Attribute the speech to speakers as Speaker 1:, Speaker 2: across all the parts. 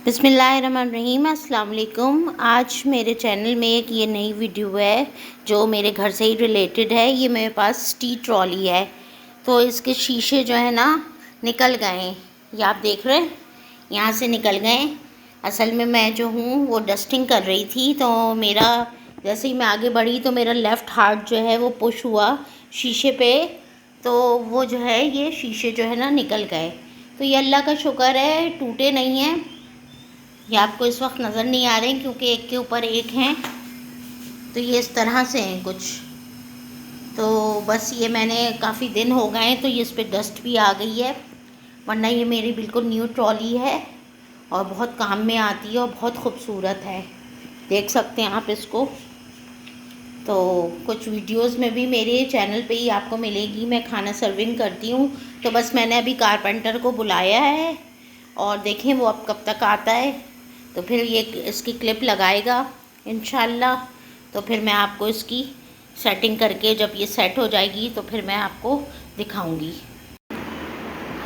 Speaker 1: बिस्मिल्लाहिर्रहमानिर्रहीम, अस्सलाम वालेकुम। आज मेरे चैनल में एक ये नई वीडियो है जो मेरे घर से ही रिलेटेड है। ये मेरे पास टी ट्रॉली है, तो इसके शीशे जो है ना निकल गए हैं। ये आप देख रहे हैं, यहाँ से निकल गए। असल में मैं जो हूँ वो डस्टिंग कर रही थी, तो मेरा जैसे ही मैं आगे बढ़ी तो मेरा लेफ़्ट हाथ जो है वो पुश हुआ शीशे पे, तो वो जो है ये शीशे जो है ना निकल गए। तो ये अल्लाह का शुक्र है टूटे नहीं हैं। ये आपको इस वक्त नज़र नहीं आ रहे हैं क्योंकि एक के ऊपर एक हैं, तो ये इस तरह से हैं कुछ। तो बस ये मैंने काफ़ी दिन हो गए हैं तो ये इस पर डस्ट भी आ गई है, वरना ये मेरी बिल्कुल न्यू ट्रॉली है और बहुत काम में आती है और बहुत खूबसूरत है। देख सकते हैं आप इसको। तो कुछ वीडियोस में भी मेरे चैनल पे ही आपको मिलेगी, मैं खाना सर्विंग करती हूँ। तो बस मैंने अभी कारपेंटर को बुलाया है और देखें वो अब कब तक आता है, तो फिर ये इसकी क्लिप लगाएगा इंशाल्लाह। तो फिर मैं आपको इसकी सेटिंग करके जब ये सेट हो जाएगी तो फिर मैं आपको दिखाऊंगी।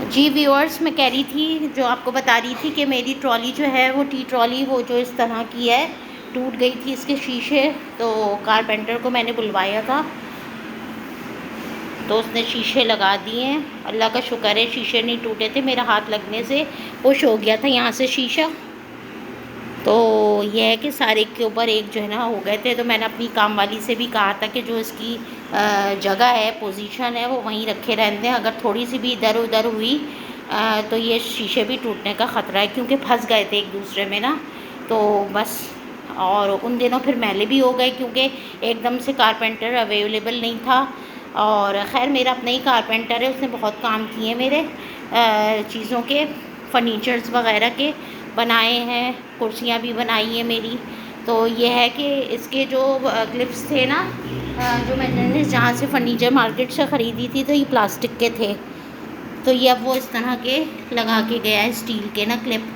Speaker 1: जी व्यूअर्स, मैं कह रही थी, जो आपको बता रही थी कि मेरी ट्रॉली जो है वो टी ट्रॉली वो जो इस तरह की है, टूट गई थी इसके शीशे। तो कारपेंटर को मैंने बुलवाया था, तो उसने शीशे लगा दिए हैं। अल्लाह का शुक्र है शीशे नहीं टूटे थे, मेरा हाथ लगने से पुश हो गया था यहाँ से शीशा। तो यह है कि सारे के ऊपर एक जो है ना हो गए थे। तो मैंने अपनी काम वाली से भी कहा था कि जो इसकी जगह है, पोजीशन है, वो वहीं रखे रहते हैं। अगर थोड़ी सी भी इधर उधर हुई तो ये शीशे भी टूटने का ख़तरा है, क्योंकि फंस गए थे एक दूसरे में ना। तो बस, और उन दिनों फिर मैले भी हो गए क्योंकि एकदम से कारपेंटर अवेलेबल नहीं था। और ख़ैर मेरा अपना ही कारपेंटर है, उसने बहुत काम किए मेरे चीज़ों के, फ़र्नीचर्स वग़ैरह के बनाए हैं, कुर्सियाँ भी बनाई हैं मेरी। तो ये है कि इसके जो क्लिप्स थे ना, जो मैंने जहाँ से फ़र्नीचर मार्केट से ख़रीदी थी, तो ये प्लास्टिक के थे। तो ये अब वो इस तरह के लगा के गया है, स्टील के ना क्लिप।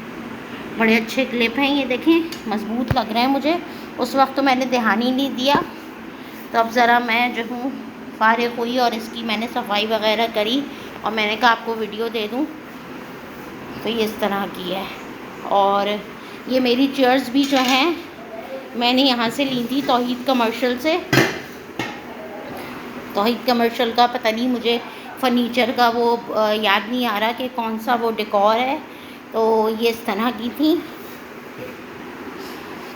Speaker 1: बड़े अच्छे क्लिप हैं ये, देखें मज़बूत लग रहे हैं मुझे। उस वक्त तो मैंने ध्यान ही नहीं दिया, तो अब ज़रा मैं जो हूँ फारिग हुई और इसकी मैंने सफाई वगैरह करी और मैंने कहा आपको वीडियो दे दूँ। तो ये इस तरह की है। और ये मेरी चेयर्स भी जो हैं मैंने यहाँ से ली थी तौहीद कमर्शियल से। तौहीद कमर्शियल का पता नहीं, मुझे फ़र्नीचर का वो याद नहीं आ रहा कि कौन सा वो डेकोर है। तो ये इस तरह की थी,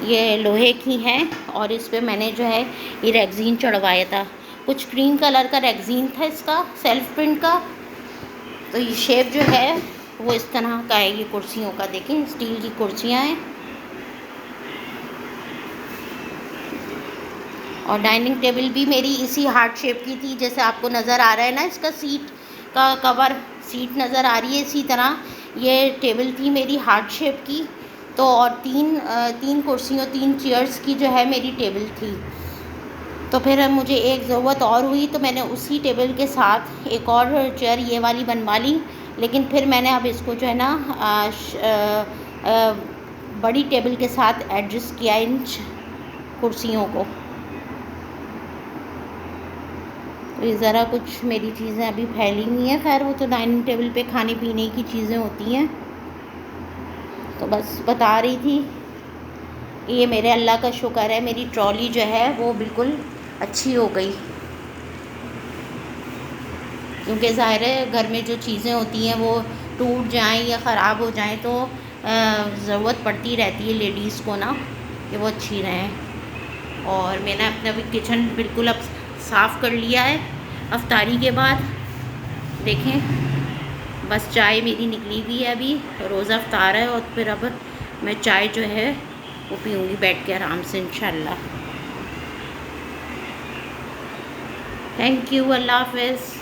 Speaker 1: ये लोहे की हैं और इस पे मैंने जो है ये रेगज़ीन चढ़वाया था। कुछ क्रीम कलर का रेगज़ीन था इसका, सेल्फ प्रिंट का। तो ये शेप जो है वो इस तरह का है। ये कुर्सियों का देखें, स्टील की कुर्सियाँ हैं। और डाइनिंग टेबल भी मेरी इसी हार्ट शेप की थी, जैसे आपको नज़र आ रहा है ना, इसका सीट का कवर, सीट नज़र आ रही है इसी तरह। ये टेबल थी मेरी हार्ट शेप की। तो और तीन कुर्सियों, 3 चेयर्स की जो है मेरी टेबल थी। तो फिर मुझे एक ज़रूरत और हुई, तो मैंने उसी टेबल के साथ एक और चेयर ये वाली बनवा ली। लेकिन फिर मैंने अब इसको जो है ना बड़ी टेबल के साथ एडजस्ट किया इन कुर्सियों को। तो ये ज़रा कुछ मेरी चीज़ें अभी फैली हुई हैं। खैर वो तो डाइनिंग टेबल पे खाने पीने की चीज़ें होती हैं। तो बस बता रही थी, ये मेरे अल्लाह का शुक्र है मेरी ट्रॉली जो है वो बिल्कुल अच्छी हो गई। क्योंकि ज़ाहिर है घर में जो चीज़ें होती हैं वो टूट जाएं या ख़राब हो जाएं तो ज़रूरत पड़ती रहती है लेडीज़ को ना कि वो अच्छी रहें। और मैंने अपना भी किचन बिल्कुल अब साफ़ कर लिया है अफ्तारी के बाद। देखें बस चाय मेरी निकली हुई है, अभी रोज़ा अफ्तार है और फिर अब मैं चाय जो है वो पीऊँगी बैठ के आराम से इंशाल्लाह। थैंक यू, अल्लाह हाफ़िज़।